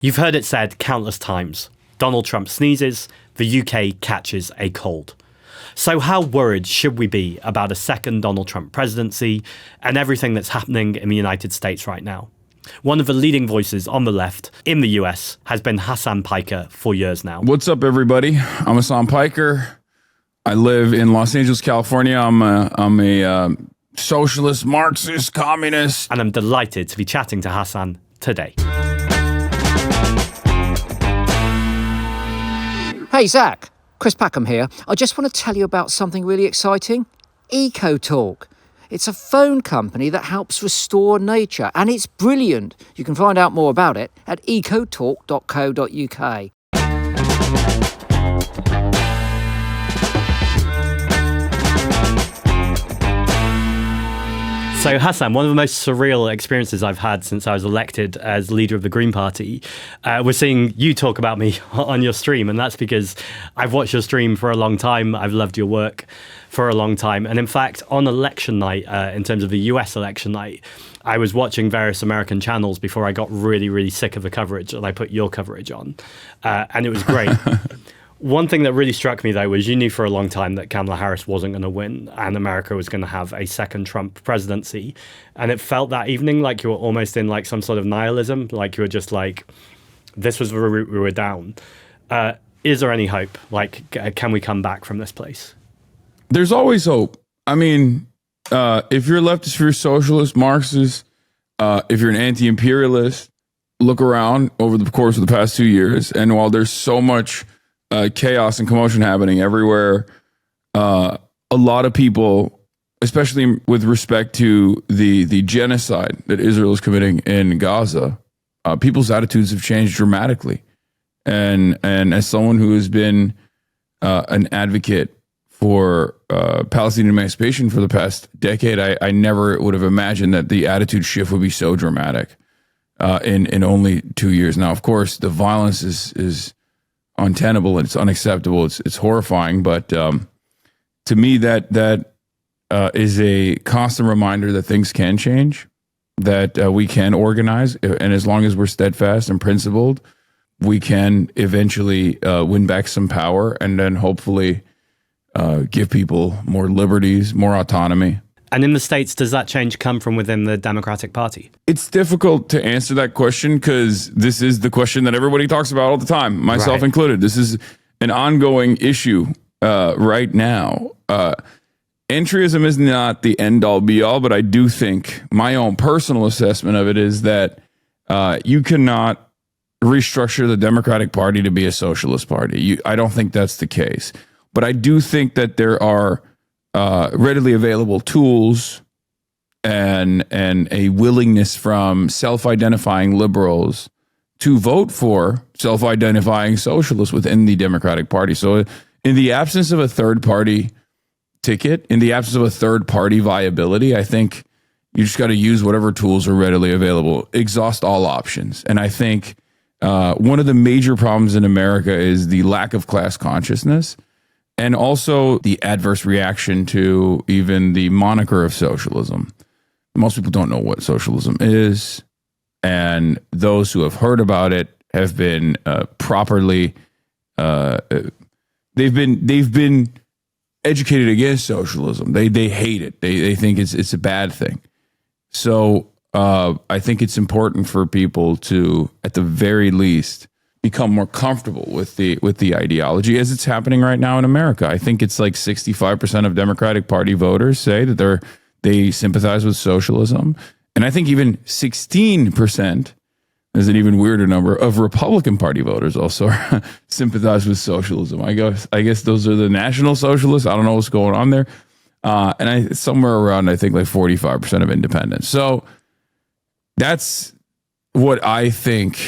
You've heard it said countless times. Donald Trump sneezes, the UK catches a cold. So how worried should we be about a second Donald Trump presidency and everything that's happening in the United States right now? One of the leading voices on the left in the US has been Hasan Piker for years now. What's up, everybody? I'm Hasan Piker. I live in Los Angeles, California. I'm a socialist, Marxist, communist. And I'm delighted to be chatting to Hasan today. Hey, Zach. Chris Packham here. I just want to tell you about something really exciting. EcoTalk. It's a phone company that helps restore nature, and it's brilliant. You can find out more about it at ecotalk.co.uk. So Hasan, one of the most surreal experiences I've had since I was elected as leader of the Green Party was seeing you talk about me on your stream. And that's because I've watched your stream for a long time. I've loved your work for a long time. And in fact, on election night, in terms of the US election night, I was watching various American channels before I got really, really sick of the coverage, and I put your coverage on. And it was great. One thing that really struck me, though, was you knew for a long time that Kamala Harris wasn't going to win and America was going to have a second Trump presidency. And it felt that evening like you were almost in like some sort of nihilism, like you were just like, this was the route we were down. Is there any hope? Like, can we come back from this place? There's always hope. I mean, if you're leftist, if you're socialist, Marxist, if you're an anti-imperialist, look around over the course of the past 2 years. And while there's so much chaos and commotion happening everywhere, a lot of people, especially with respect to the genocide that Israel is committing in Gaza, people's attitudes have changed dramatically. And as someone who has been an advocate for Palestinian emancipation for the past decade, I never would have imagined that the attitude shift would be so dramatic in only 2 years. Now, of course, the violence is untenable and it's unacceptable. It's horrifying, but to me, that is a constant reminder that things can change, that we can organize, and as long as we're steadfast and principled, we can eventually win back some power, and then hopefully give people more liberties, more autonomy. And in the States, does that change come from within the Democratic Party? It's difficult to answer that question because this is the question that everybody talks about all the time, myself included. This is an ongoing issue right now. Entryism is not the end-all, be-all, but I do think my own personal assessment of it is that you cannot restructure the Democratic Party to be a socialist party. I don't think that's the case. But I do think that there are readily available tools and a willingness from self-identifying liberals to vote for self-identifying socialists within the Democratic Party. So in the absence of a third party ticket, in the absence of a third party viability, I think you just got to use whatever tools are readily available, exhaust all options. And I think one of the major problems in America is the lack of class consciousness, and also the adverse reaction to even the moniker of socialism. Most people don't know what socialism is, and those who have heard about it have been properly they've been educated against socialism. They hate it. They think it's a bad thing. So I think it's important for people to, at the very least, become more comfortable with the ideology as it's happening right now in America. I think it's like 65% of Democratic Party voters say that they sympathize with socialism. And I think even 16% is an even weirder number of Republican Party voters also sympathize with socialism. I guess those are the national socialists. I don't know what's going on there. And somewhere around, I think like 45% of independents. So that's what I think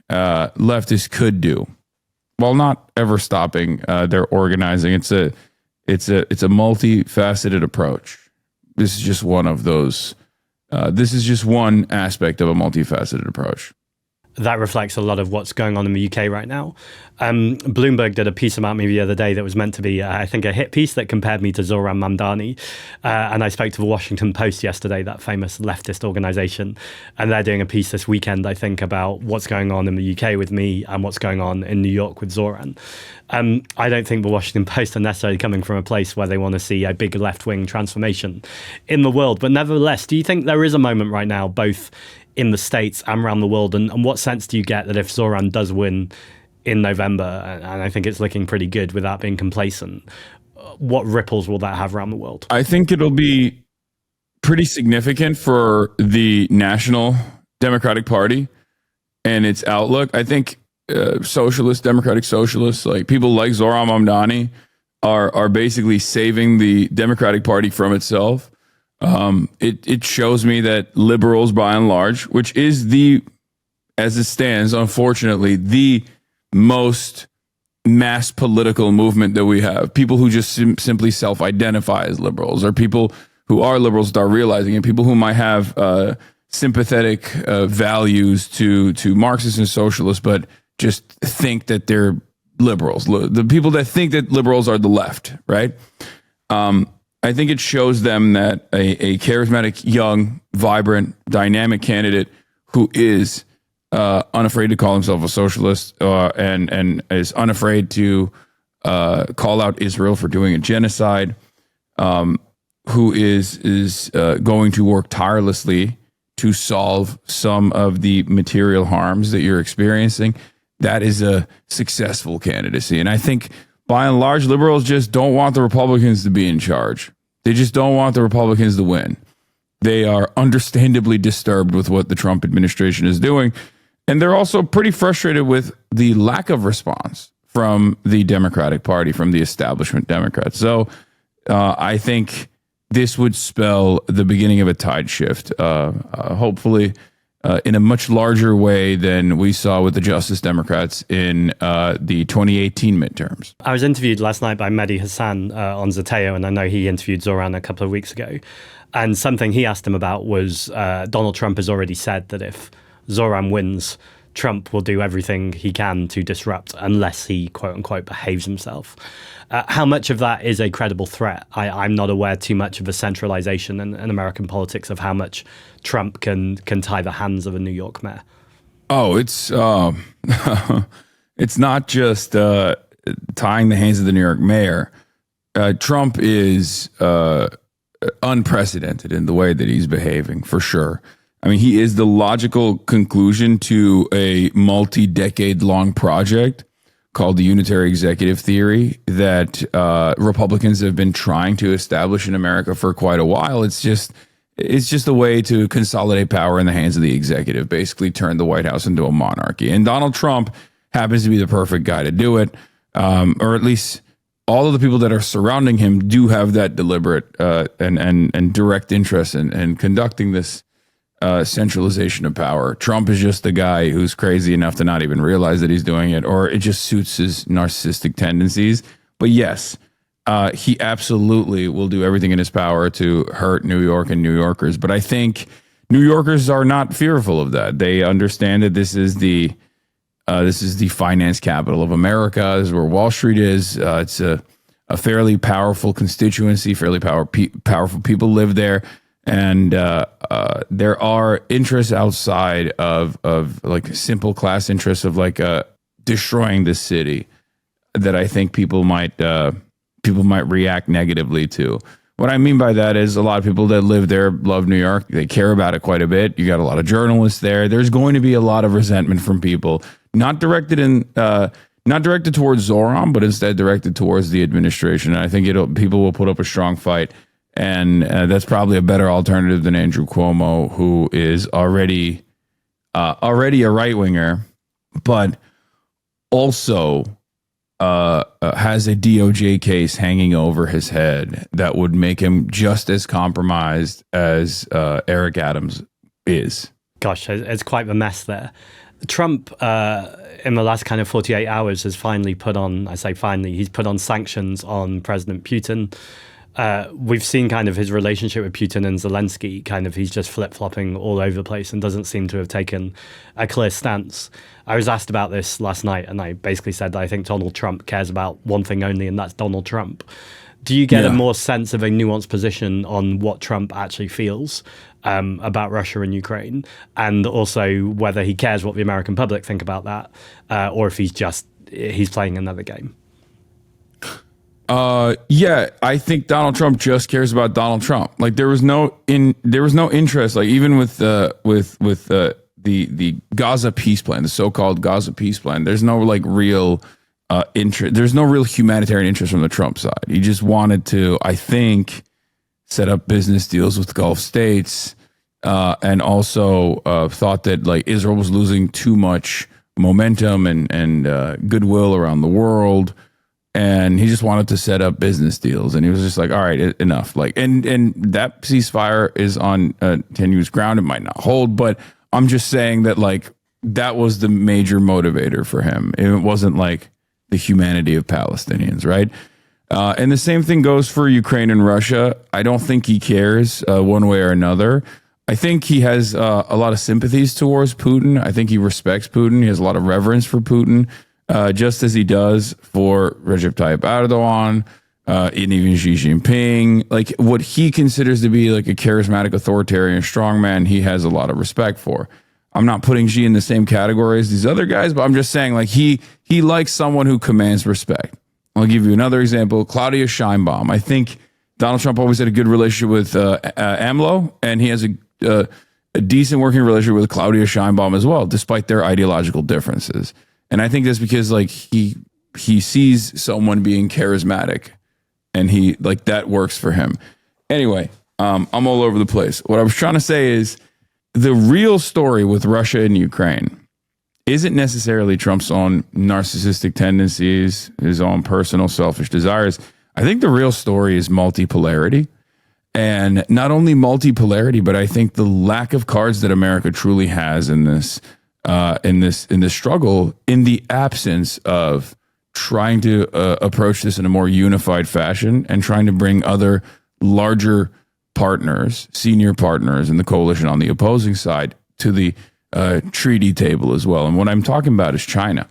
leftists could do, while not ever stopping their organizing. It's a multifaceted approach. This is just one of those. This is just one aspect of a multifaceted approach. that reflects a lot of what's going on in the UK right now. Bloomberg did a piece about me the other day that was meant to be, I think, a hit piece that compared me to Zoran Mamdani. And I spoke to the Washington Post yesterday, that famous leftist organization. And they're doing a piece this weekend, I think, about what's going on in the UK with me and what's going on in New York with Zoran. I don't think the Washington Post are necessarily coming from a place where they want to see a big left-wing transformation in the world. But nevertheless, do you think there is a moment right now, both in the States and around the world? And what sense do you get that if Zoran does win in November, and I think it's looking pretty good without being complacent, what ripples will that have around the world? I think it'll be pretty significant for the National Democratic Party and its outlook. I think democratic socialists, like people like Zoran Mamdani, are basically saving the Democratic Party from itself. It shows me that liberals, by and large, which is as it stands, unfortunately, the most mass political movement that we have. People who just simply self-identify as liberals, or people who are liberals without realizing it, people who might have sympathetic values to Marxists and socialists, but just think that they're liberals. The people that think that liberals are the left, right? I think it shows them that a charismatic, young, vibrant, dynamic candidate who is unafraid to call himself a socialist and is unafraid to call out Israel for doing a genocide, who is going to work tirelessly to solve some of the material harms that you're experiencing. That is a successful candidacy. And I think by and large, liberals just don't want the Republicans to be in charge. They just don't want the Republicans to win. They are understandably disturbed with what the Trump administration is doing. And they're also pretty frustrated with the lack of response from the Democratic Party, from the establishment Democrats. So I think this would spell the beginning of a tide shift, hopefully in a much larger way than we saw with the Justice Democrats in the 2018 midterms. I was interviewed last night by Mehdi Hassan on Zateo, and I know he interviewed Zoran a couple of weeks ago. And something he asked him about was Donald Trump has already said that if Zoran wins, Trump will do everything he can to disrupt unless he, quote unquote, behaves himself. How much of that is a credible threat? I'm not aware too much of a centralization in American politics of how much Trump can tie the hands of a New York mayor. Oh, it's it's not just tying the hands of the New York mayor. Trump is unprecedented in the way that he's behaving, for sure. I mean, he is the logical conclusion to a multi-decade-long project called the unitary executive theory that Republicans have been trying to establish in America for quite a while. It's just a way to consolidate power in the hands of the executive, basically turn the White House into a monarchy. And Donald Trump happens to be the perfect guy to do it, or at least all of the people that are surrounding him do have that deliberate and direct interest in conducting this centralization of power. Trump is just the guy who's crazy enough to not even realize that he's doing it, or it just suits his narcissistic tendencies. But yes, he absolutely will do everything in his power to hurt New York and New Yorkers. But I think New Yorkers are not fearful of that. They understand that this is the finance capital of America. This is where Wall Street is. It's a fairly powerful constituency, fairly powerful people live there. And there are interests outside of like simple class interests of like destroying the city that I think people might react negatively to. What I mean by that is a lot of people that live there love New York. They care about it quite a bit. You got a lot of journalists there. There's going to be a lot of resentment from people, not directed towards Zoran, but instead directed towards the administration. And I think people will put up a strong fight. And that's probably a better alternative than Andrew Cuomo, who is already a right winger, but also has a DOJ case hanging over his head that would make him just as compromised as Eric Adams is. Gosh, it's quite the mess there. Trump, in the last kind of 48 hours, has finally put on, I say finally, he's put on sanctions on President Putin. we've seen kind of his relationship with Putin and Zelensky, kind of he's just flip-flopping all over the place and doesn't seem to have taken a clear stance. I was asked about this last night, and I basically said that I think Donald Trump cares about one thing only, and that's Donald Trump. Do you get a more sense of a nuanced position on what Trump actually feels about Russia and Ukraine, and also whether he cares what the American public think about that, or if he's playing another game? Yeah, I think Donald Trump just cares about Donald Trump. Like there was no interest, like even with the Gaza peace plan, the so-called Gaza peace plan. There's no like real interest. There's no real humanitarian interest from the Trump side. He just wanted to, I think, set up business deals with Gulf states, and also thought that like Israel was losing too much momentum and goodwill around the world. And he just wanted to set up business deals, and he was just like, "All right, enough." Like, and that ceasefire is on tenuous ground; it might not hold, but I'm just saying that like that was the major motivator for him. It wasn't like the humanity of Palestinians, right? And the same thing goes for Ukraine and Russia. I don't think he cares one way or another. I think he has a lot of sympathies towards Putin. I think he respects Putin. He has a lot of reverence for Putin. Just as he does for Recep Tayyip Erdogan, and even Xi Jinping, like what he considers to be like a charismatic authoritarian strongman, he has a lot of respect for. I'm not putting Xi in the same category as these other guys, but I'm just saying like he likes someone who commands respect. I'll give you another example, Claudia Sheinbaum. I think Donald Trump always had a good relationship with AMLO, and he has a decent working relationship with Claudia Sheinbaum as well, despite their ideological differences. And I think that's because like he sees someone being charismatic, and he like that works for him. Anyway, I'm all over the place. What I was trying to say is the real story with Russia and Ukraine isn't necessarily Trump's own narcissistic tendencies, his own personal selfish desires. I think the real story is multipolarity. And not only multipolarity, but I think the lack of cards that America truly has in this struggle, in the absence of trying to approach this in a more unified fashion and trying to bring other larger partners, senior partners in the coalition on the opposing side to the treaty table as well. And what I'm talking about is China.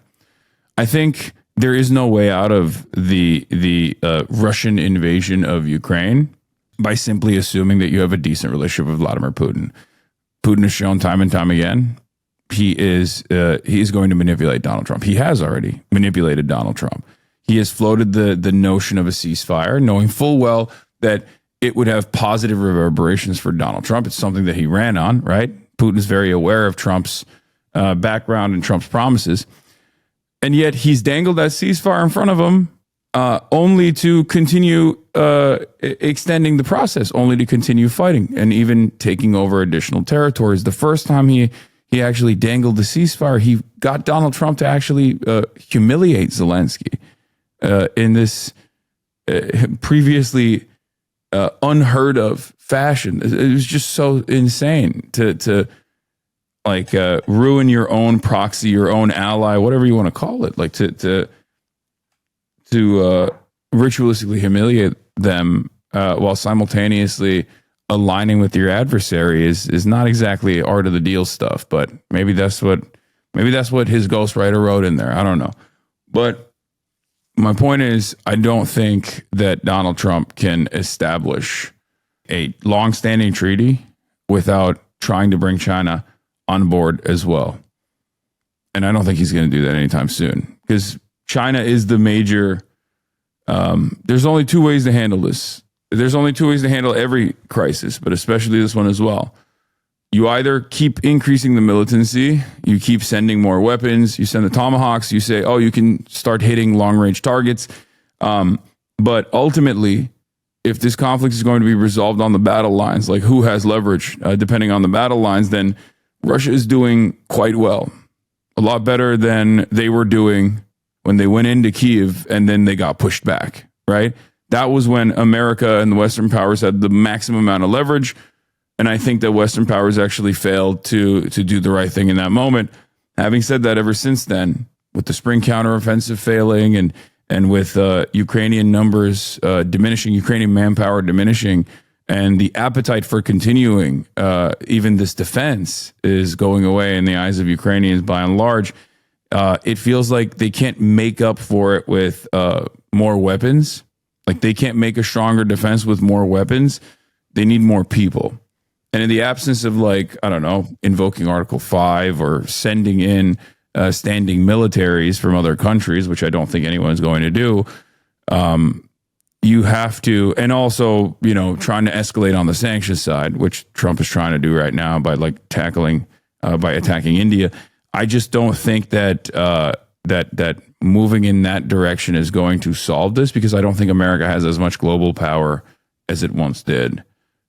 I think there is no way out of the Russian invasion of Ukraine by simply assuming that you have a decent relationship with Vladimir Putin. Putin has shown time and time again he is going to manipulate Donald Trump. He has already manipulated Donald Trump. He has floated the notion of a ceasefire, knowing full well that it would have positive reverberations for Donald Trump. It's something that he ran on, right? Putin's very aware of Trump's background and Trump's promises. And yet he's dangled that ceasefire in front of him only to continue extending the process, only to continue fighting and even taking over additional territories. The first time he actually dangled the ceasefire, he got Donald Trump to actually humiliate Zelensky in this previously unheard of fashion. It was just so insane to like ruin your own proxy, your own ally, whatever you want to call it, like to ritualistically humiliate them while simultaneously aligning with your adversary is not exactly art of the deal stuff. But maybe that's what his ghostwriter wrote in there. I don't know. But my point is, I don't think that Donald Trump can establish a long-standing treaty without trying to bring China on board as well. And I don't think he's going to do that anytime soon, because China is the major. There's only two ways to handle this. There's only two ways to handle every crisis, but especially this one as well. You either keep increasing the militancy, you keep sending more weapons, you send the Tomahawks, you say, oh, you can start hitting long-range targets. But ultimately, if this conflict is going to be resolved on the battle lines, like who has leverage, depending on the battle lines, then Russia is doing quite well. A lot better than they were doing when they went into Kyiv and then they got pushed back, right? That was when America and the Western powers had the maximum amount of leverage. And I think that Western powers actually failed to do the right thing in that moment. Having said that, ever since then, with the spring counteroffensive failing and and with Ukrainian numbers diminishing, Ukrainian manpower diminishing, and the appetite for continuing even this defense is going away in the eyes of Ukrainians by and large, it feels like they can't make up for it with more weapons. Like they can't make a stronger defense with more weapons. They need more people. And in the absence of, like, I don't know, invoking Article 5 or sending in standing militaries from other countries, which I don't think anyone's going to do, you have to, and also, you know, trying to escalate on the sanctions side, which Trump is trying to do right now by like by attacking India. I just don't think that that moving in that direction is going to solve this, because I don't think America has as much global power as it once did.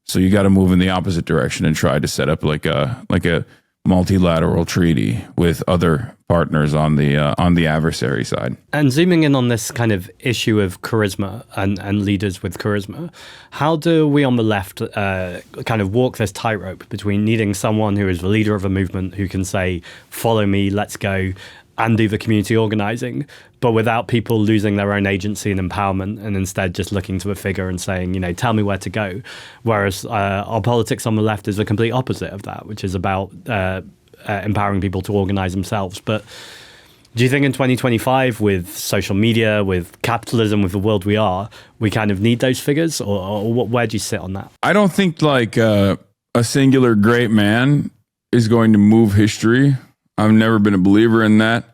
So you got to move in the opposite direction and try to set up like a multilateral treaty with other partners on the adversary side. And zooming in on this kind of issue of charisma and leaders with charisma, how do we on the left kind of walk this tightrope between needing someone who is the leader of a movement who can say, follow me, let's go, and do the community organizing, but without people losing their own agency and empowerment, and instead just looking to a figure and saying, you know, tell me where to go. Whereas our politics on the left is the complete opposite of that, which is about empowering people to organize themselves. But do you think in 2025, with social media, with capitalism, with the world we are, we kind of need those figures, or where do you sit on that? I don't think like a singular great man is going to move history. I've never been a believer in that.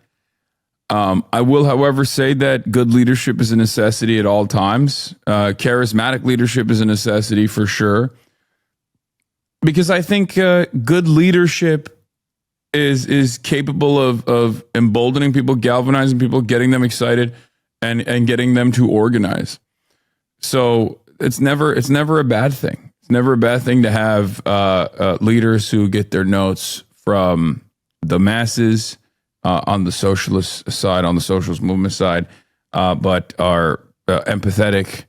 I will, however, say that good leadership is a necessity at all times. Charismatic leadership is a necessity for sure. Because I think good leadership is capable of emboldening people, galvanizing people, getting them excited, and getting them to organize. So it's never a bad thing. It's never a bad thing to have leaders who get their notes from the masses on the socialist side, on the socialist movement side, but are empathetic,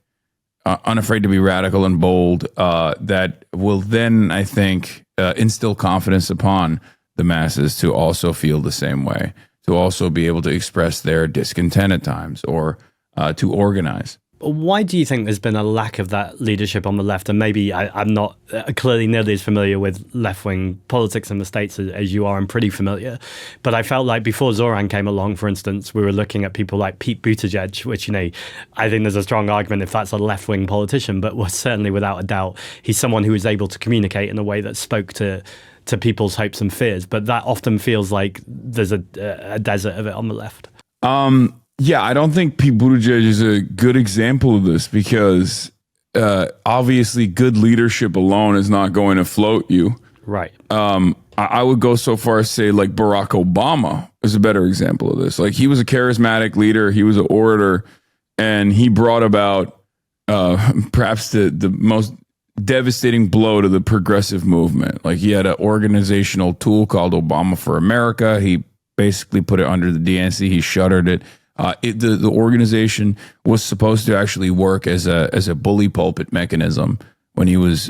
unafraid to be radical and bold, that will then, I think, instill confidence upon the masses to also feel the same way, to also be able to express their discontent at times, or to organize. Why do you think there's been a lack of that leadership on the left? And maybe I'm not clearly nearly as familiar with left-wing politics in the States as you are. I'm pretty familiar. But I felt like before Zoran came along, for instance, we were looking at people like Pete Buttigieg, which, you know, I think there's a strong argument if that's a left-wing politician, but was certainly without a doubt, he's someone who was able to communicate in a way that spoke to people's hopes and fears. But that often feels like there's a desert of it on the left. Yeah, I don't think Pete Buttigieg is a good example of this, because obviously good leadership alone is not going to float you. Right. I would go so far as say like Barack Obama is a better example of this. Like, he was a charismatic leader, he was an orator, and he brought about perhaps the most devastating blow to the progressive movement. Like, he had an organizational tool called Obama for America. He basically put it under the DNC. He shuttered it. The organization was supposed to actually work as a bully pulpit mechanism when he was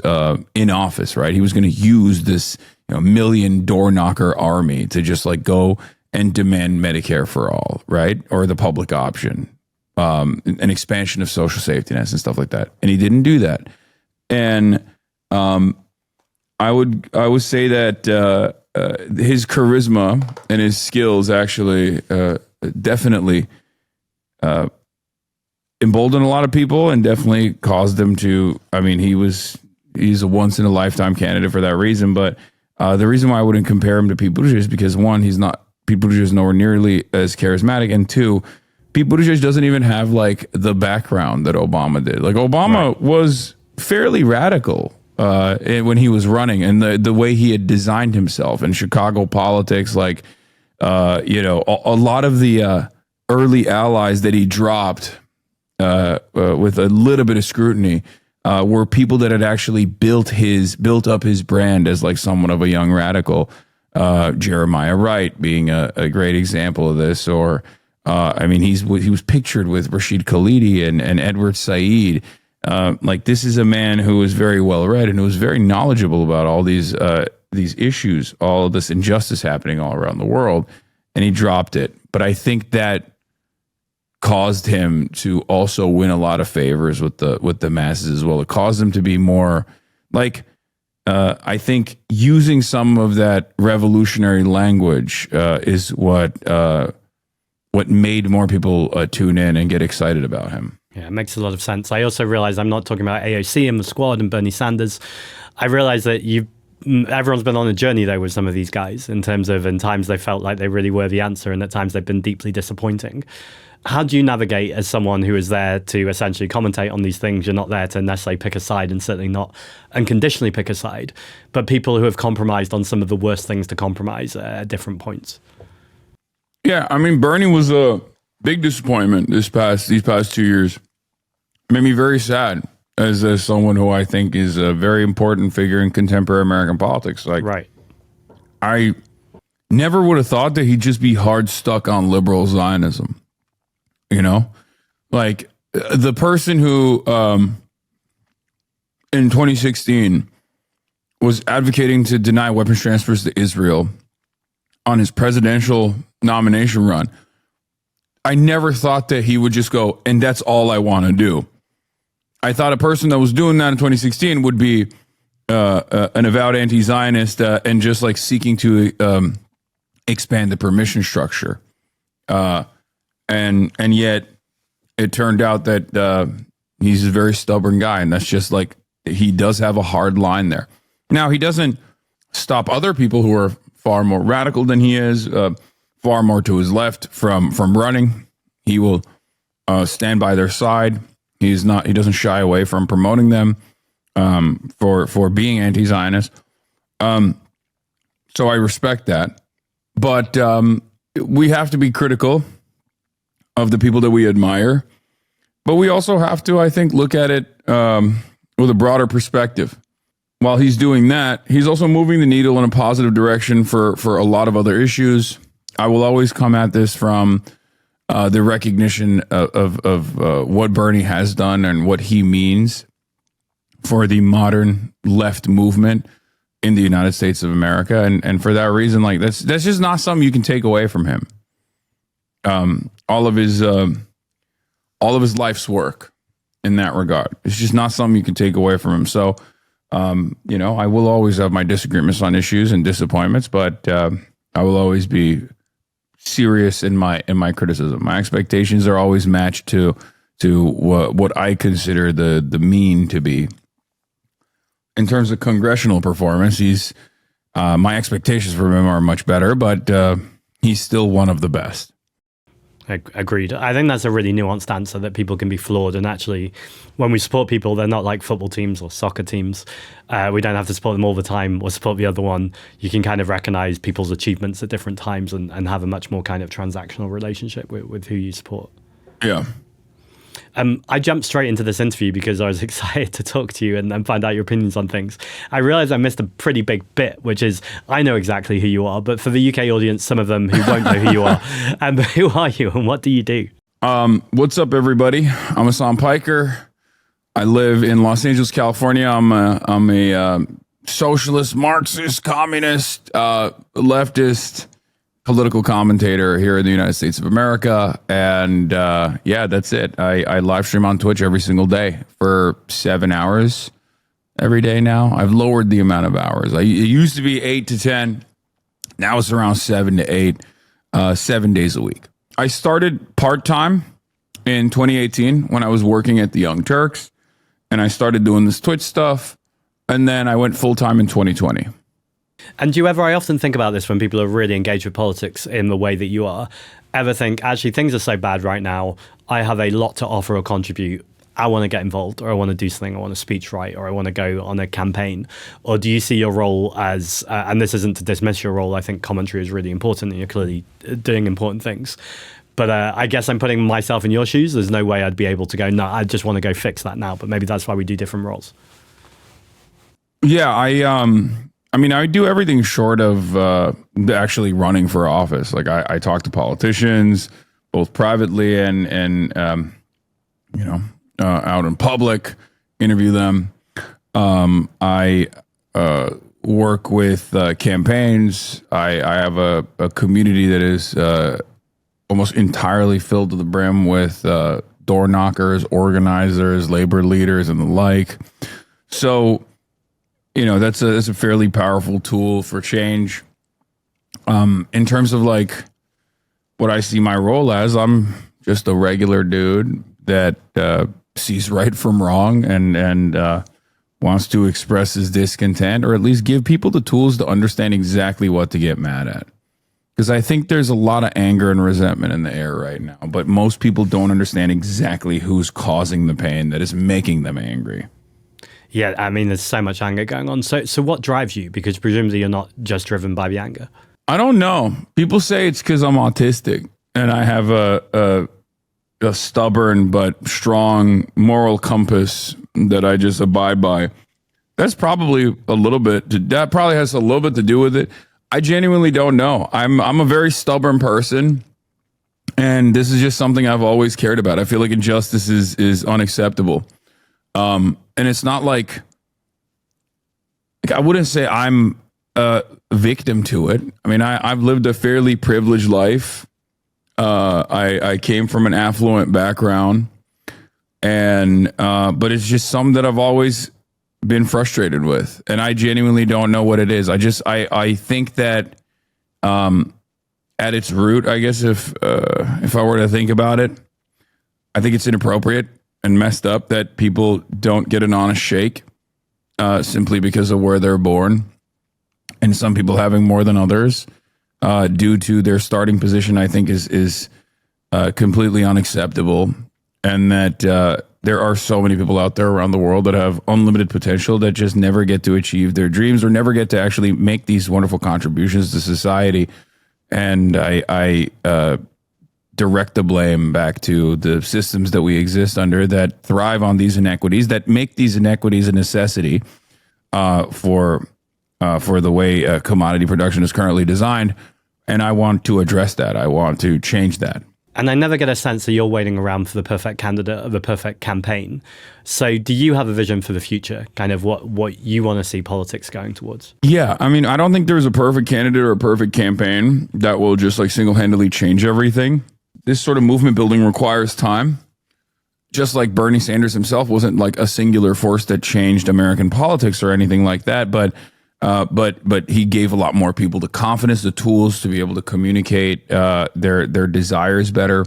in office, right? He was going to use this million door knocker army to just like go and demand Medicare for all, right? Or the public option, an expansion of social safety nets and stuff like that. And he didn't do that. And I would say that his charisma and his skills actually definitely emboldened a lot of people, and definitely caused them to, I mean, he's a once in a lifetime candidate for that reason. But the reason why I wouldn't compare him to Pete Buttigieg is because, one, Pete Buttigieg is nowhere nearly as charismatic, and two, Pete Buttigieg doesn't even have like the background that Obama did. Like, Obama was fairly radical when he was running, and the way he had designed himself in Chicago politics, like a lot of the early allies that he dropped with a little bit of scrutiny were people that had actually built up his brand as like somewhat of a young radical. Jeremiah Wright being a great example of this, or he was pictured with Rashid Khalidi and Edward Said. Like, this is a man who was very well read and who was very knowledgeable about all these issues, all of this injustice happening all around the world, and he dropped it. But I think that caused him to also win a lot of favors with the masses as well. It caused him to be more like, I think using some of that revolutionary language is what made more people tune in and get excited about him. Yeah, it makes a lot of sense. I also realize I'm not talking about AOC and the Squad and Bernie Sanders. I realize that everyone's been on a journey though with some of these guys in terms of, in times they felt like they really were the answer, and at times they've been deeply disappointing. How do you navigate as someone who is there to essentially commentate on these things? You're not there to necessarily pick a side, and certainly not unconditionally pick a side, but people who have compromised on some of the worst things to compromise at different points. Yeah, I mean, Bernie was a big disappointment these past 2 years. It made me very sad as someone who I think is a very important figure in contemporary American politics. Like, right. I never would have thought that he'd just be hard stuck on liberal Zionism. You know, like the person who in 2016 was advocating to deny weapons transfers to Israel on his presidential nomination run. I never thought that he would just go, and that's all I want to do. I thought a person that was doing that in 2016 would be an avowed anti-Zionist and just like seeking to expand the permission structure. And yet it turned out that he's a very stubborn guy, and that's just like, he does have a hard line there. Now, he doesn't stop other people who are far more radical than he is, far more to his left from running. He will stand by their side. He doesn't shy away from promoting them for being anti-Zionist. So I respect that. But we have to be critical of the people that we admire. But we also have to, I think, look at it with a broader perspective. While he's doing that, he's also moving the needle in a positive direction for a lot of other issues. I will always come at this from the recognition of what Bernie has done and what he means for the modern left movement in the United States of America. And for that reason, like that's just not something you can take away from him. All of his life's work in that regard. It's just not something you can take away from him. So, I will always have my disagreements on issues and disappointments, but I will always be serious in my criticism. My expectations are always matched to what I consider the mean to be. In terms of congressional performance, my expectations for him are much better, but he's still one of the best. Agreed. I think that's a really nuanced answer, that people can be flawed. And actually, when we support people, they're not like football teams or soccer teams. We don't have to support them all the time or support the other one. You can kind of recognize people's achievements at different times and have a much more kind of transactional relationship with who you support. Yeah. I jumped straight into this interview because I was excited to talk to you and find out your opinions on things. I realized I missed a pretty big bit, which is I know exactly who you are, but for the UK audience, some of them who won't know who you are, who are you and what do you do? What's up, everybody? I'm Hasan Piker. I live in Los Angeles, California. I'm a socialist, Marxist, communist, leftist political commentator here in the United States of America. And that's it. I live stream on Twitch every single day for 7 hours every day now. I've lowered the amount of hours. It used to be 8 to 10. Now it's around 7 to 8, 7 days a week. I started part-time in 2018 when I was working at the Young Turks, and I started doing this Twitch stuff. And then I went full-time in 2020. And I often think about this when people are really engaged with politics in the way that you are, ever think, actually, things are so bad right now, I have a lot to offer or contribute. I want to get involved, or I want to do something, I want to speech write, or I want to go on a campaign? Or do you see your role as, and this isn't to dismiss your role, I think commentary is really important and you're clearly doing important things. But I guess I'm putting myself in your shoes. There's no way I'd be able to go, no, I just want to go fix that now. But maybe that's why we do different roles. Yeah, I do everything short of actually running for office. Like I talk to politicians, both privately and out in public, interview them. I work with campaigns. I have a community that is almost entirely filled to the brim with door knockers, organizers, labor leaders, and the like. So, that's a fairly powerful tool for change. In terms of like what I see my role as, I'm just a regular dude that sees right from wrong and wants to express his discontent, or at least give people the tools to understand exactly what to get mad at. Because I think there's a lot of anger and resentment in the air right now, but most people don't understand exactly who's causing the pain that is making them angry. Yeah, I mean, there's so much anger going on. So what drives you? Because presumably you're not just driven by the anger. I don't know. People say it's because I'm autistic and I have a stubborn but strong moral compass that I just abide by. That's probably that probably has a little bit to do with it. I genuinely don't know. I'm a very stubborn person, and this is just something I've always cared about. I feel like injustice is unacceptable. And it's not like I wouldn't say I'm a victim to it. I mean, I've lived a fairly privileged life. I came from an affluent background, and but it's just something that I've always been frustrated with, and I genuinely don't know what it is. I think that at its root, I guess if I were to think about it, I think it's inappropriate and messed up that people don't get an honest shake simply because of where they're born, and some people having more than others due to their starting position, I think is completely unacceptable, and that there are so many people out there around the world that have unlimited potential that just never get to achieve their dreams or never get to actually make these wonderful contributions to society. And I direct the blame back to the systems that we exist under that thrive on these inequities, that make these inequities a necessity for the way commodity production is currently designed. And I want to address that. I want to change that. And I never get a sense that you're waiting around for the perfect candidate or the perfect campaign. So do you have a vision for the future, kind of what you want to see politics going towards? Yeah, I mean, I don't think there's a perfect candidate or a perfect campaign that will just like single-handedly change everything. This sort of movement building requires time. Just like Bernie Sanders himself wasn't like a singular force that changed American politics or anything like that, but he gave a lot more people the confidence, the tools to be able to communicate their desires better,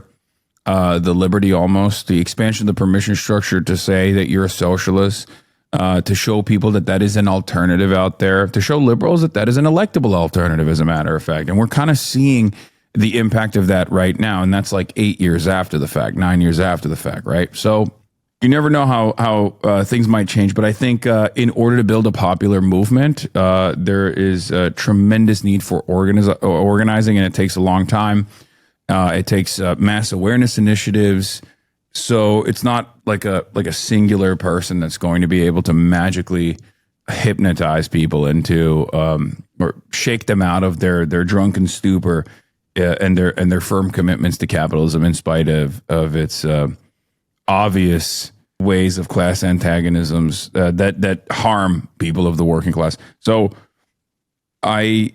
the liberty almost, the expansion of the permission structure to say that you're a socialist, to show people that is an alternative out there, to show liberals that is an electable alternative, as a matter of fact. And we're kind of seeing the impact of that right now. And that's like 8 years after the fact, 9 years after the fact, right? So you never know how things might change, but I think in order to build a popular movement, there is a tremendous need for organizing, and it takes a long time. It takes mass awareness initiatives. So it's not like a singular person that's going to be able to magically hypnotize people into or shake them out of their drunken stupor and their firm commitments to capitalism, in spite of its obvious ways of class antagonisms that harm people of the working class. So I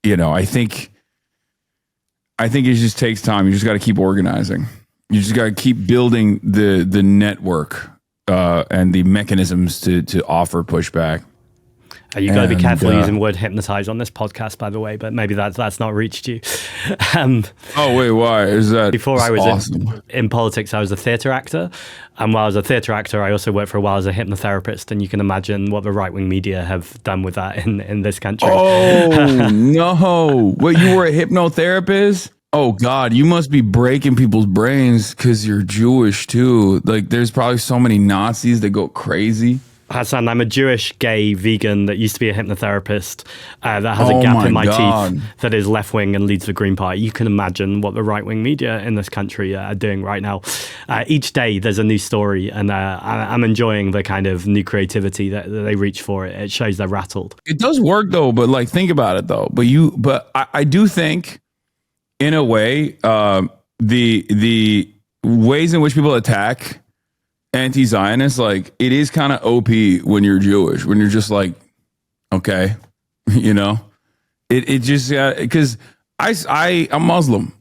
think it just takes time. You just got to keep organizing. You just got to keep building the network and the mechanisms to offer pushback. You got to be careful using the word hypnotize on this podcast, by the way, but maybe that's not reached you. Oh, wait, why? Is that before I was awesome? in politics, I was a theatre actor. And while I was a theatre actor, I also worked for a while as a hypnotherapist. And you can imagine what the right-wing media have done with that in this country. Oh, no. Wait, you were a hypnotherapist? Oh, God, you must be breaking people's brains because you're Jewish, too. Like, there's probably so many Nazis that go crazy. Hasan, I'm a Jewish, gay, vegan that used to be a hypnotherapist that has a gap in my teeth that is left-wing and leads the Green Party. You can imagine what the right-wing media in this country are doing right now. Each day there's a new story, and I'm enjoying the kind of new creativity that they reach for. It shows they're rattled. It does work, though, but like, think about it, though. But I do think, in a way, the ways in which people attack anti-Zionist, like, it is kind of OP when you're Jewish, when you're just like, okay, it just, because I'm Muslim,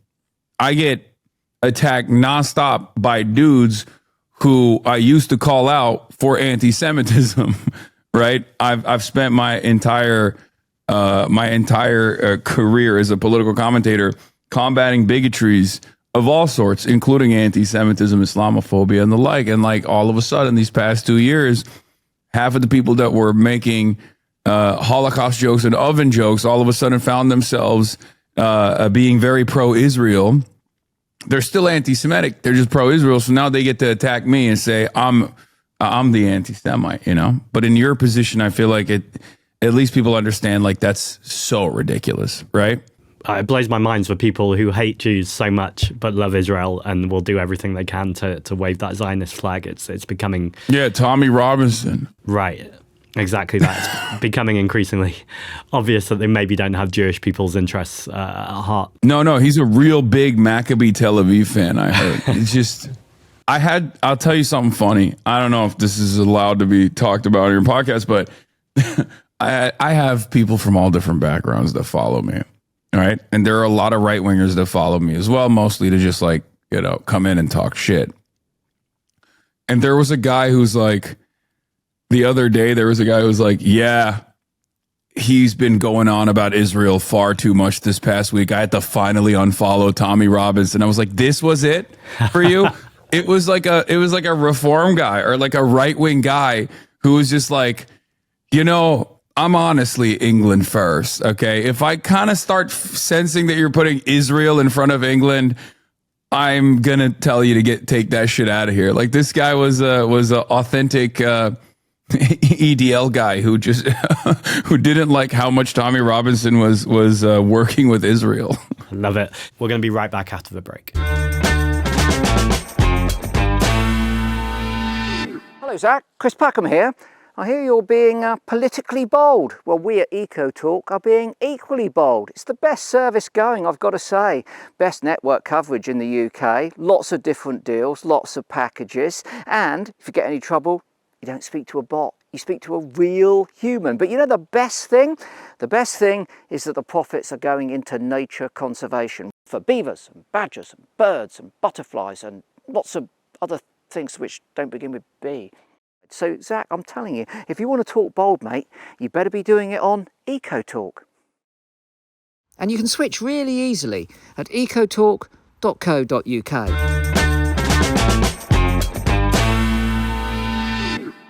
I get attacked nonstop by dudes who I used to call out for anti-Semitism, right? I've spent my entire career as a political commentator combating bigotries of all sorts, including anti-Semitism, Islamophobia, and the like. And like all of a sudden, these past 2 years, half of the people that were making Holocaust jokes and oven jokes all of a sudden found themselves being very pro-Israel. They're still anti-Semitic. They're just pro-Israel. So now they get to attack me and say, I'm the anti-Semite, you know? But in your position, I feel like at least people understand, like, that's so ridiculous, right? It blows my mind for people who hate Jews so much but love Israel and will do everything they can to wave that Zionist flag. It's becoming... Yeah, Tommy Robinson. Right. Exactly that. It's becoming increasingly obvious that they maybe don't have Jewish people's interests at heart. No, he's a real big Maccabi Tel Aviv fan, I heard. It's just... I'll tell you something funny. I don't know if this is allowed to be talked about on your podcast, but I have people from all different backgrounds that follow me. All right. And there are a lot of right wingers that follow me as well, mostly to just like, you know, come in and talk shit. And there was a guy who's like, the other day, there was a guy who was like, yeah, he's been going on about Israel far too much this past week. I had to finally unfollow Tommy Robinson. I was like, this was it for you? It was like a reform guy or like a right wing guy who was just like, you know, I'm honestly England first. Okay. If I kind of start sensing that you're putting Israel in front of England, I'm going to tell you to take that shit out of here. Like this guy was a authentic, EDL guy who just, who didn't like how much Tommy Robinson was working with Israel. I love it. We're going to be right back after the break. Hello, Zack. Chris Packham here. I hear you're being politically bold. Well, we at Eco Talk are being equally bold. It's the best service going, I've got to say. Best network coverage in the UK, lots of different deals, lots of packages. And if you get any trouble, you don't speak to a bot. You speak to a real human. But you know the best thing? The best thing is that the profits are going into nature conservation for beavers and badgers and birds and butterflies and lots of other things which don't begin with B. So, Zack, I'm telling you, if you want to talk bold, mate, you better be doing it on Eco Talk. And you can switch really easily at ecotalk.co.uk.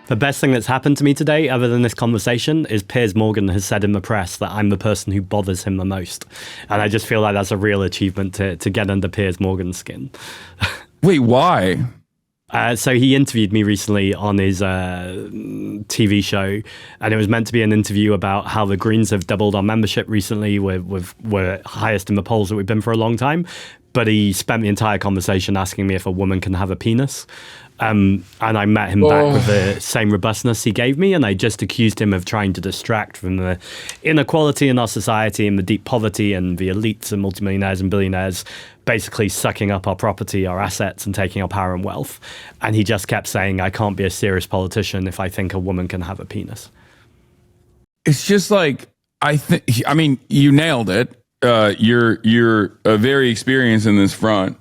The best thing that's happened to me today, other than this conversation, is Piers Morgan has said in the press that I'm the person who bothers him the most. And I just feel like that's a real achievement to get under Piers Morgan's skin. Wait, why? So he interviewed me recently on his TV show, and it was meant to be an interview about how the Greens have doubled our membership recently. We're highest in the polls that we've been for a long time. But he spent the entire conversation asking me if a woman can have a penis. And I met him back with the same robustness he gave me, and I just accused him of trying to distract from the inequality in our society and the deep poverty and the elites and multimillionaires and billionaires basically sucking up our property, our assets, and taking our power and wealth. And he just kept saying, I can't be a serious politician if I think a woman can have a penis. It's just like, I mean, you nailed it. You're very experienced in this front.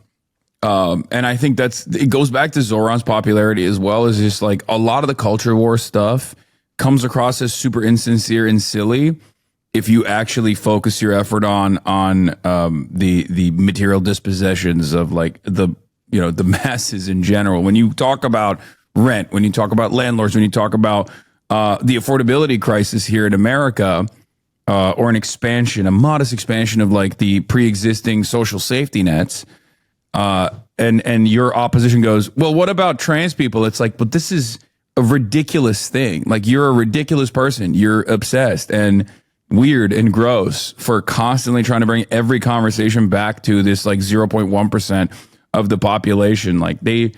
And I think it goes back to Zoran's popularity as well, as just like a lot of the culture war stuff comes across as super insincere and silly if you actually focus your effort on the material dispossessions of like the masses in general. When you talk about rent, when you talk about landlords, when you talk about the affordability crisis here in America, or a modest expansion of like the pre-existing social safety nets, and your opposition goes, well, what about trans people? It's like, but this is a ridiculous thing. Like, you're a ridiculous person. You're obsessed and weird and gross for constantly trying to bring every conversation back to this like 0.1% of the population. Like, leave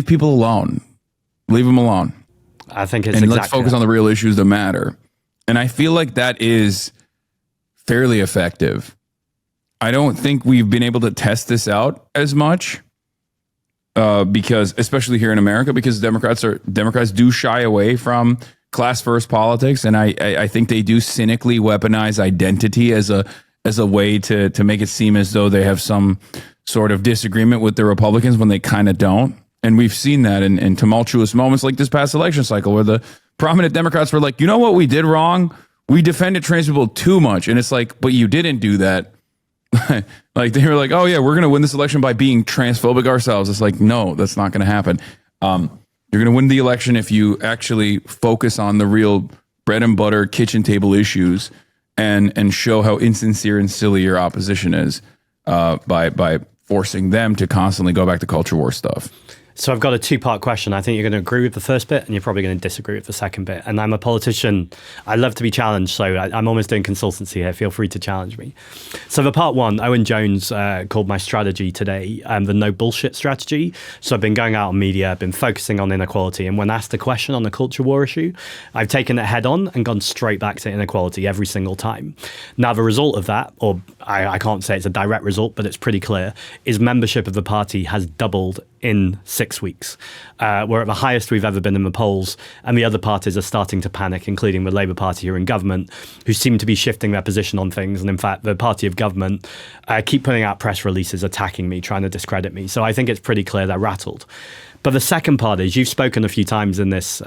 people alone. Leave them alone. I think it's and let's focus on the real issues that matter. And I feel like that is fairly effective. I don't think we've been able to test this out as much because, especially here in America, because Democrats do shy away from class first politics, and I think they do cynically weaponize identity as as a way to make it seem as though they have some sort of disagreement with the Republicans when they kind of don't. And we've seen that in tumultuous moments like this past election cycle where the prominent Democrats were like, you know what we did wrong? We defended trans people too much. And it's like, but you didn't do that. Like they were like, oh yeah, we're going to win this election by being transphobic ourselves. It's like, no, that's not going to happen. You're going to win the election if you actually focus on the real bread and butter kitchen table issues and show how insincere and silly your opposition is by forcing them to constantly go back to culture war stuff. So I've got a two-part question. I think you're going to agree with the first bit and you're probably going to disagree with the second bit. And I'm a politician. I love to be challenged. So I'm almost doing consultancy here. Feel free to challenge me. So for part one, Owen Jones called my strategy today the no bullshit strategy. So I've been going out on media, I've been focusing on inequality. And when asked a question on the culture war issue, I've taken it head on and gone straight back to inequality every single time. Now, the result of that, or I can't say it's a direct result, but it's pretty clear, is membership of the party has doubled in 6 weeks. We're at the highest we've ever been in the polls, and the other parties are starting to panic, including the Labour Party who are in government, who seem to be shifting their position on things. And in fact, the party of government keep putting out press releases attacking me, trying to discredit me. So I think it's pretty clear they're rattled. But the second part is you've spoken a few times in this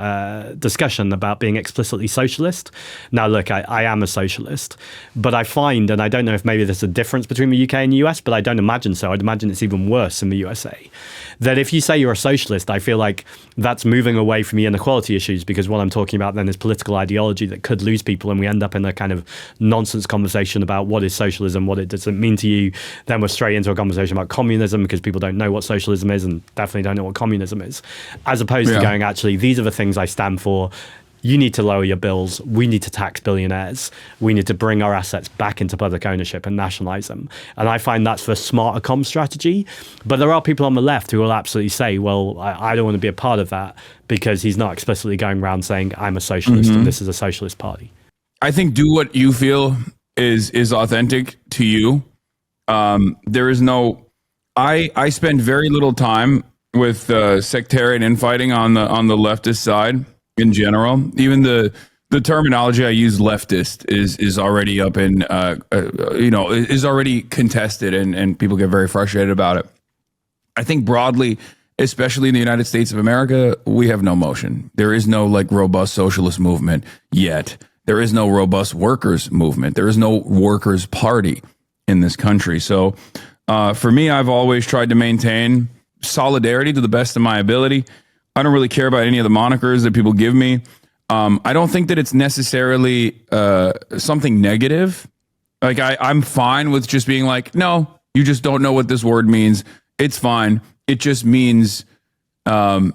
discussion about being explicitly socialist. Now, look, I am a socialist, but I find, and I don't know if maybe there's a difference between the UK and the US, but I don't imagine so. I'd imagine it's even worse in the USA. That if you say you're a socialist, I feel like that's moving away from the inequality issues, because what I'm talking about then is political ideology that could lose people, and we end up in a kind of nonsense conversation about what is socialism, what it doesn't mean to you. Then we're straight into a conversation about communism because people don't know what socialism is and definitely don't know what communism is, as opposed to going, actually, these are the things I stand for. You need to lower your bills. We need to tax billionaires. We need to bring our assets back into public ownership and nationalize them. And I find that's the smarter comm strategy. But there are people on the left who will absolutely say, well, I don't want to be a part of that, because he's not explicitly going around saying I'm a socialist and this is a socialist party. I think do what you feel is authentic to you. There is no, I spend very little time with sectarian infighting on the leftist side. In general, even the terminology I use, leftist, is already up in, is already contested, and people get very frustrated about it. I think broadly, especially in the United States of America, we have no motion. There is no like robust socialist movement yet. There is no robust workers movement. There is no workers party in this country. So for me, I've always tried to maintain solidarity to the best of my ability. I don't really care about any of the monikers that people give me. I don't think that it's necessarily something negative. Like I'm fine with just being like, no, you just don't know what this word means. It's fine. It just means an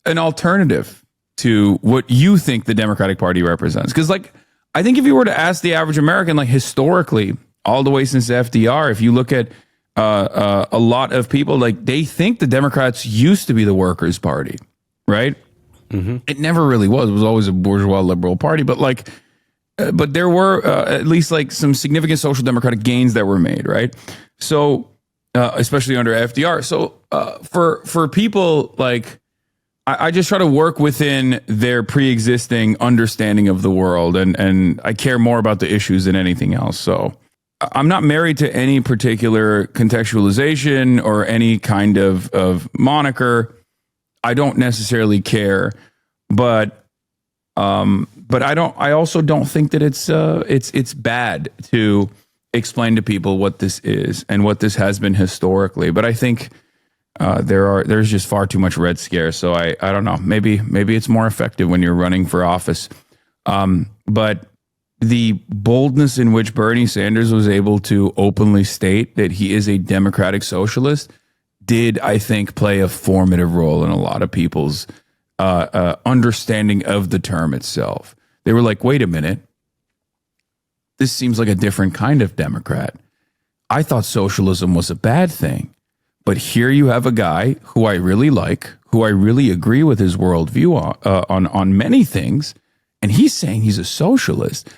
alternative to what you think the Democratic Party represents. Because like, I think if you were to ask the average American, like historically, all the way since FDR, if you look at a lot of people, like they think the Democrats used to be the workers' party, right? Mm-hmm. It never really was. It was always a bourgeois liberal party, but like, but there were at least like some significant social democratic gains that were made, right? So, especially under FDR. So, for people like, I just try to work within their pre-existing understanding of the world, and I care more about the issues than anything else. So, I'm not married to any particular contextualization or any kind of moniker. I don't necessarily care, but I also don't think that it's bad to explain to people what this is and what this has been historically. But I think there's just far too much red scare. So I don't know. Maybe it's more effective when you're running for office. But the boldness in which Bernie Sanders was able to openly state that he is a democratic socialist did, I think, play a formative role in a lot of people's understanding of the term itself. They were like, wait a minute, this seems like a different kind of Democrat. I thought socialism was a bad thing, but here you have a guy who I really like, who I really agree with his worldview on many things, and he's saying he's a socialist.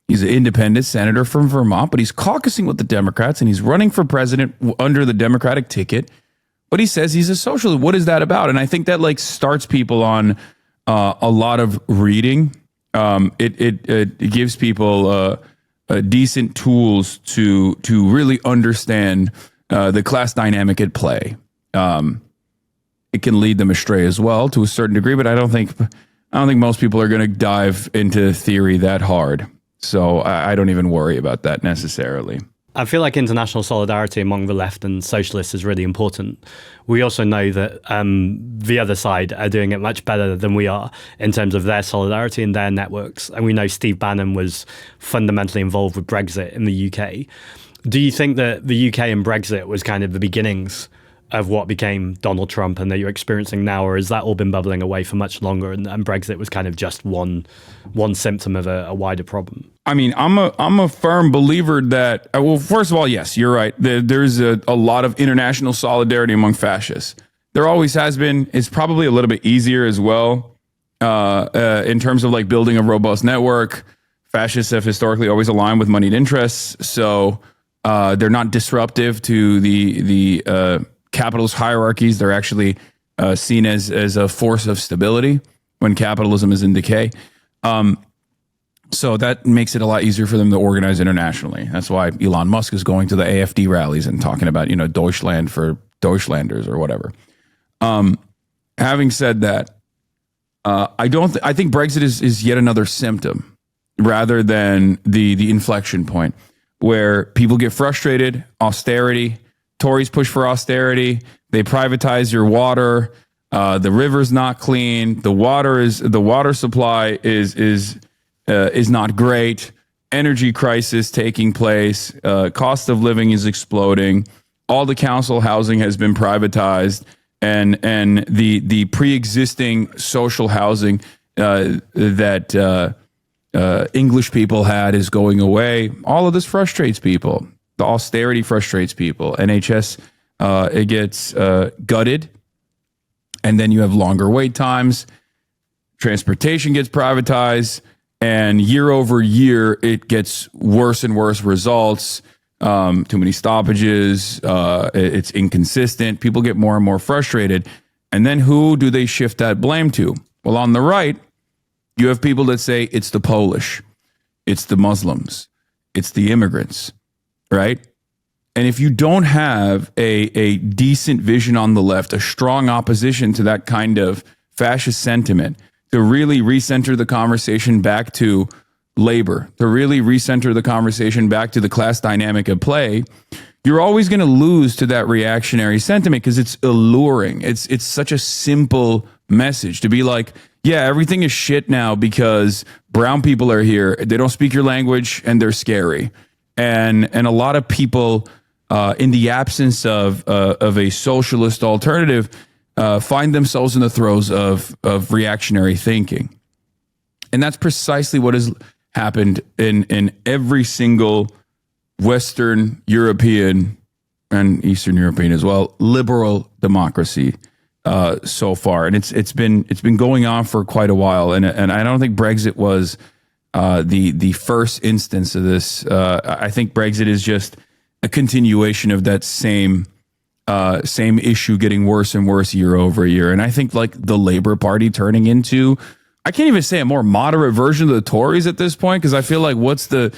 He's an independent senator from Vermont, but he's caucusing with the Democrats and he's running for president under the Democratic ticket. But he says he's a socialist. What is that about? And I think that like starts people on a lot of reading. It gives people decent tools to really understand the class dynamic at play. It can lead them astray as well to a certain degree, but I don't think most people are going to dive into theory that hard. So I don't even worry about that necessarily. I feel like international solidarity among the left and socialists is really important. We also know that the other side are doing it much better than we are in terms of their solidarity and their networks. And we know Steve Bannon was fundamentally involved with Brexit in the UK. Do you think that the UK and Brexit was kind of the beginnings of what became Donald Trump and that you're experiencing now, or has that all been bubbling away for much longer and Brexit was kind of just one symptom of a wider problem? I mean, I'm a firm believer that, well, first of all, yes, you're right. There's a lot of international solidarity among fascists. There always has been. It's probably a little bit easier as well in terms of like building a robust network. Fascists have historically always aligned with moneyed interests, so they're not disruptive to the capitalist hierarchies. They're actually seen as a force of stability when capitalism is in decay. So that makes it a lot easier for them to organize internationally. That's why Elon Musk is going to the AfD rallies and talking about, Deutschland for Deutschlanders or whatever. Having said that, I think Brexit is yet another symptom rather than the inflection point where people get frustrated, austerity. Tories push for austerity. They privatize your water. The river's not clean. The water supply is not great. Energy crisis taking place. Cost of living is exploding. All the council housing has been privatized, and the pre-existing social housing that English people had is going away. All of this frustrates people. The austerity frustrates people. NHS, it gets gutted, and then you have longer wait times. Transportation gets privatized, and year over year, it gets worse and worse results. Too many stoppages. It's inconsistent. People get more and more frustrated. And then who do they shift that blame to? Well, on the right, you have people that say it's the Polish, it's the Muslims, it's the immigrants. Right? And if you don't have a decent vision on the left, a strong opposition to that kind of fascist sentiment, to really recenter the conversation back to labor, to really recenter the conversation back to the class dynamic at play, you're always going to lose to that reactionary sentiment because it's alluring. It's such a simple message to be like, yeah, everything is shit now because brown people are here. They don't speak your language and they're scary. And a lot of people, in the absence of a socialist alternative, find themselves in the throes of reactionary thinking. And that's precisely what has happened in every single Western European and Eastern European as well liberal democracy so far. And it's been going on for quite a while. And I don't think Brexit was the first instance of this. I think Brexit is just a continuation of that same issue getting worse and worse year over year. And I think like the Labour Party turning into, I can't even say a more moderate version of the Tories at this point, because I feel like what's the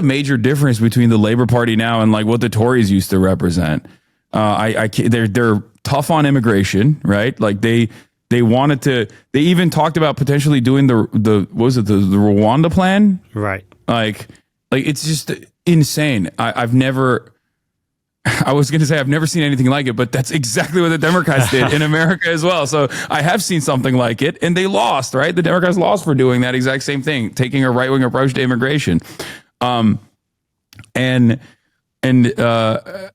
major difference between the Labour Party now and like what the Tories used to represent? They're tough on immigration, right? Like they wanted to. They even talked about potentially doing the Rwanda plan, right? Like it's just insane. I've never seen anything like it, but that's exactly what the Democrats did in America as well. So I have seen something like it, and they lost. Right, the Democrats lost for doing that exact same thing, taking a right wing approach to immigration, and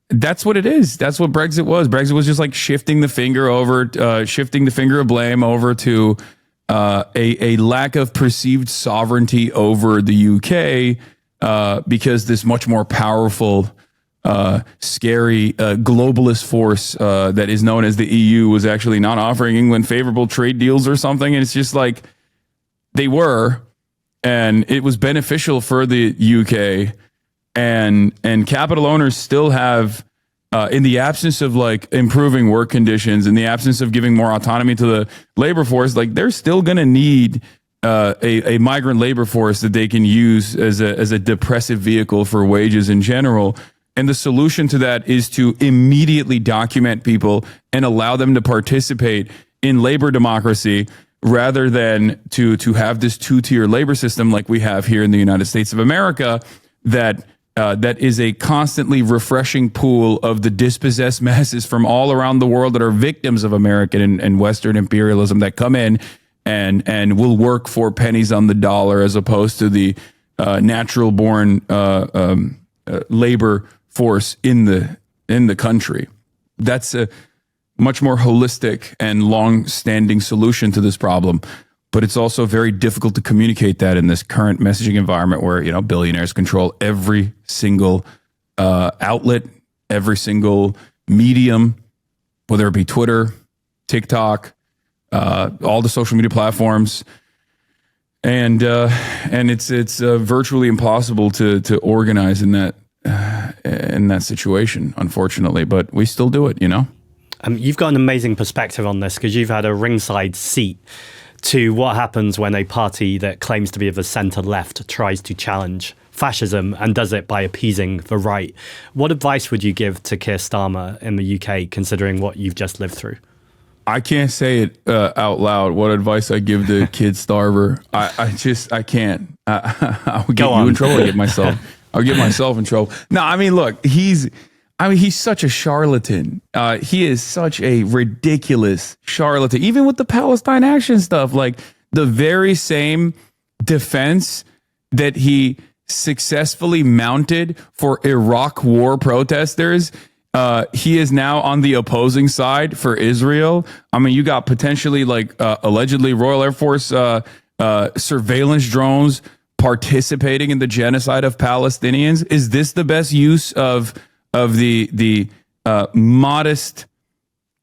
that's what it is. That's what Brexit was. Brexit was just like shifting the finger of blame over to a lack of perceived sovereignty over the UK because this much more powerful, scary globalist force that is known as the EU was actually not offering England favorable trade deals or something. And it's just like they were, and it was beneficial for the UK. And capital owners still have, in the absence of like improving work conditions, in the absence of giving more autonomy to the labor force, like they're still going to need a migrant labor force that they can use as a depressive vehicle for wages in general. And the solution to that is to immediately document people and allow them to participate in labor democracy rather than to have this two-tier labor system like we have here in the United States of America that is a constantly refreshing pool of the dispossessed masses from all around the world that are victims of American and Western imperialism that come in and will work for pennies on the dollar as opposed to the natural born labor force in the country. That's a much more holistic and long-standing solution to this problem. But it's also very difficult to communicate that in this current messaging environment where, you know, billionaires control every single outlet, every single medium, whether it be Twitter, TikTok, all the social media platforms. And it's virtually impossible to organize in that situation, unfortunately. But we still do it, you know? You've got an amazing perspective on this because you've had a ringside seat to what happens when a party that claims to be of the centre-left tries to challenge fascism and does it by appeasing the right. What advice would you give to Keir Starmer in the UK, considering what you've just lived through? I can't say it out loud. What advice I give to Kid Starver? I can't. I would get you in trouble. I'll get myself in trouble. No, I mean, look, he's such a charlatan. He is such a ridiculous charlatan. Even with the Palestine action stuff, like the very same defense that he successfully mounted for Iraq war protesters, he is now on the opposing side for Israel. I mean, you got potentially like allegedly Royal Air Force surveillance drones participating in the genocide of Palestinians. Is this the best use of the modest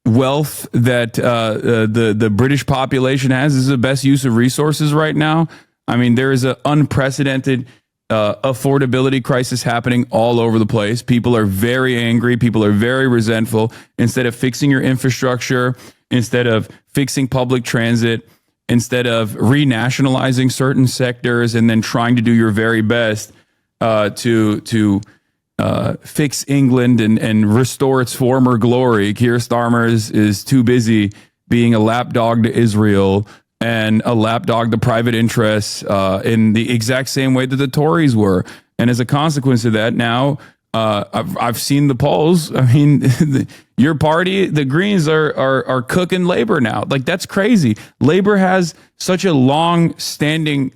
wealth that the British population has? Is the best use of resources right now? I mean, there is an unprecedented affordability crisis happening all over the place. People are very angry. People are very resentful. Instead of fixing your infrastructure, instead of fixing public transit, instead of renationalizing certain sectors and then trying to do your very best to fix England and restore its former glory, Keir Starmer is too busy being a lapdog to Israel and a lapdog to private interests in the exact same way that the Tories were. And as a consequence of that, now I've seen the polls. I mean, your party, the Greens, are cooking Labor now. Like, that's crazy. Labor has such a long-standing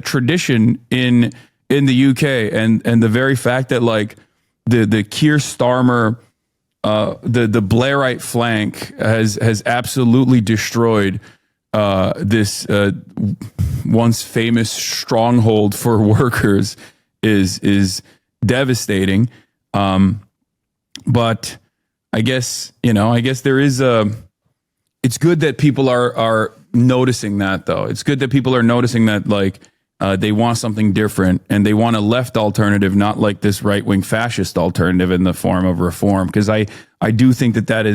tradition in the UK, and the very fact that like the Keir Starmer, the Blairite flank has absolutely destroyed this once famous stronghold for workers is devastating. But I guess there is it's good that people are noticing that, though. It's good that people are noticing that, like, they want something different and they want a left alternative, not like this right-wing fascist alternative in the form of reform. Because I do think that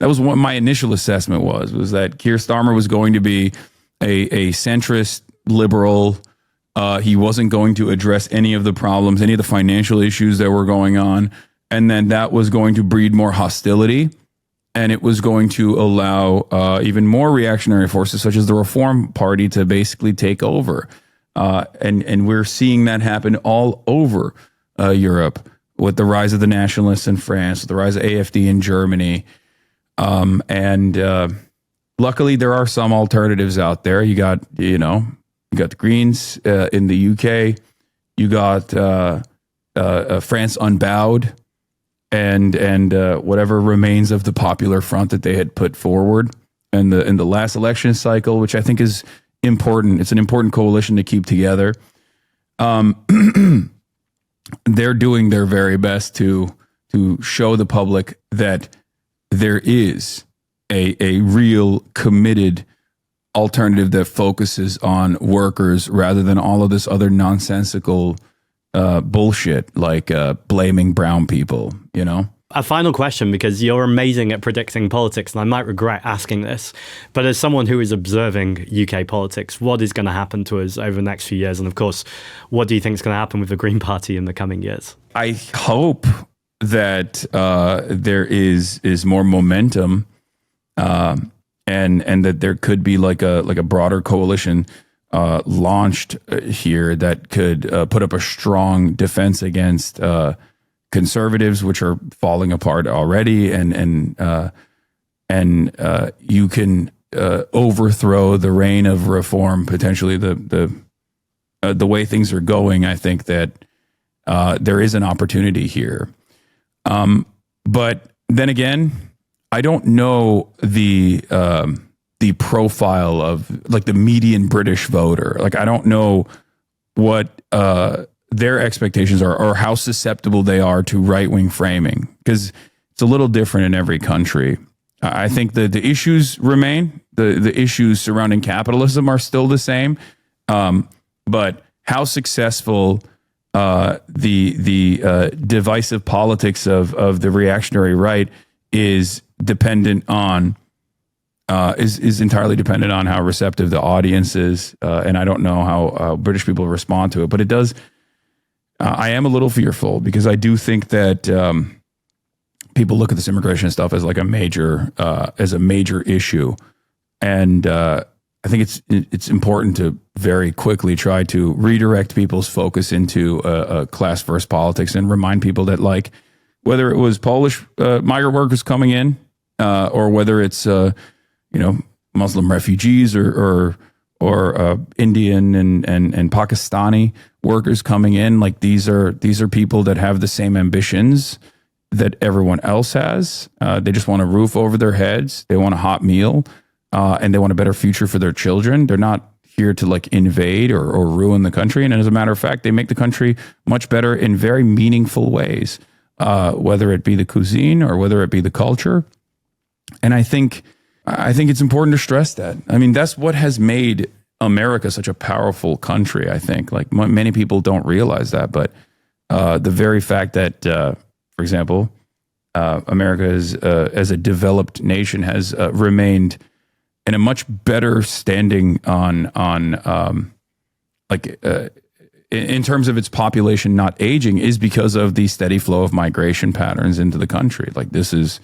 was what my initial assessment was that Keir Starmer was going to be a centrist liberal. He wasn't going to address any of the problems, any of the financial issues that were going on. And then that was going to breed more hostility. And it was going to allow even more reactionary forces, such as the Reform Party, to basically take over. And we're seeing that happen all over Europe with the rise of the nationalists in France, with the rise of AfD in Germany. Luckily, there are some alternatives out there. You got the Greens in the UK. You got France Unbowed, and whatever remains of the Popular Front that they had put forward in the last election cycle, which I think is important. It's an important coalition to keep together. They're doing their very best to show the public that there is a real committed alternative that focuses on workers rather than all of this other nonsensical bullshit like blaming brown people, you know? A final question, because you're amazing at predicting politics, and I might regret asking this, but as someone who is observing UK politics, what is going to happen to us over the next few years? And of course, what do you think is going to happen with the Green Party in the coming years? I hope that there is more momentum, and that there could be like a broader coalition launched here that could put up a strong defense against conservatives, which are falling apart already, and you can overthrow the reign of reform, potentially the way things are going. I think that there is an opportunity here, but then again, I don't know the profile of like the median British voter. Like, I don't know what their expectations are or how susceptible they are to right-wing framing, because it's a little different in every country. I think the issues remain. The issues surrounding capitalism are still the same, but how successful the divisive politics of the reactionary right is dependent on is entirely dependent on how receptive the audience is, and I don't know how British people respond to it, but it does. I am a little fearful because I do think that people look at this immigration stuff as like a major issue, and I think it's important to very quickly try to redirect people's focus into a class first politics and remind people that, like, whether it was Polish migrant workers coming in, or whether it's Muslim refugees or Indian and Pakistani workers coming in, like these are people that have the same ambitions that everyone else has. They just want a roof over their heads. They want a hot meal, and they want a better future for their children. They're not here to like invade or ruin the country. And as a matter of fact, they make the country much better in very meaningful ways, whether it be the cuisine or whether it be the culture. And I think it's important to stress that. I mean, that's what has made America such a powerful country, I think. Like, many people don't realize that, but the very fact that, for example, America is, as a developed nation has remained in a much better standing in terms of its population not aging, is because of the steady flow of migration patterns into the country. Like, this is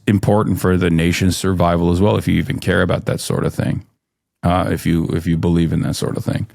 important for the nation's survival as well, if you even care about that sort of thing, if you believe in that sort of thing.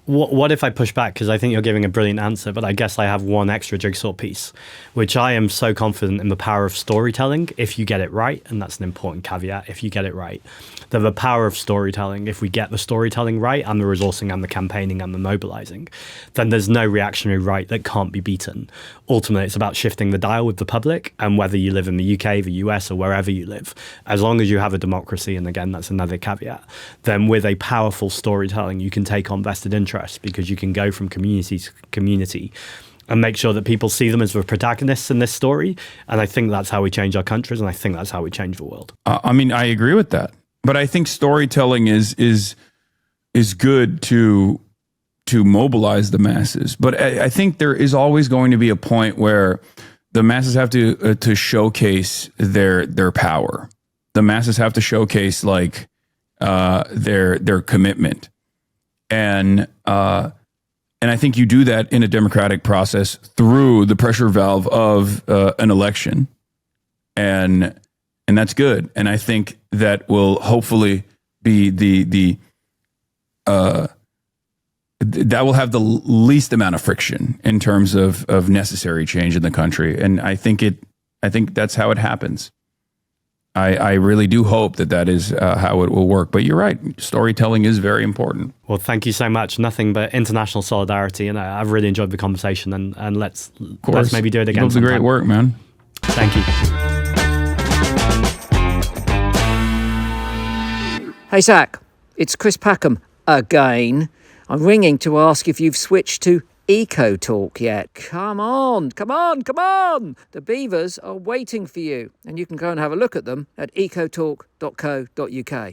What if I push back? Because I think you're giving a brilliant answer, but I guess I have one extra jigsaw piece, which I am so confident in the power of storytelling if you get it right, and that's an important caveat, if you get it right. That the power of storytelling, if we get the storytelling right and the resourcing and the campaigning and the mobilizing, then there's no reactionary right that can't be beaten. Ultimately, it's about shifting the dial with the public, and whether you live in the UK, the US, or wherever you live, as long as you have a democracy, and again, that's another caveat, then with a powerful storytelling, you can take on vested interest, because you can go from community to community and make sure that people see them as the protagonists in this story. And I think that's how we change our countries, and I think that's how we change the world. I mean, I agree with that, but I think storytelling is good to mobilize the masses. But I think there is always going to be a point where the masses have to showcase their power. The masses have to showcase like their commitment. And I think you do that in a democratic process through the pressure valve of an election, and that's good. And I think that will hopefully be that will have the least amount of friction in terms of necessary change in the country. And I think that's how it happens. I really do hope that is how it will work. But you're right. Storytelling is very important. Well, thank you so much. Nothing but international solidarity. And I've really enjoyed the conversation. And let's maybe do it again. It was a great work, man. Thank you. Hey, Zack, it's Chris Packham again. I'm ringing to ask if you've switched to Eco Talk yet. Come on. The beavers are waiting for you, and you can go and have a look at them at ecotalk.co.uk.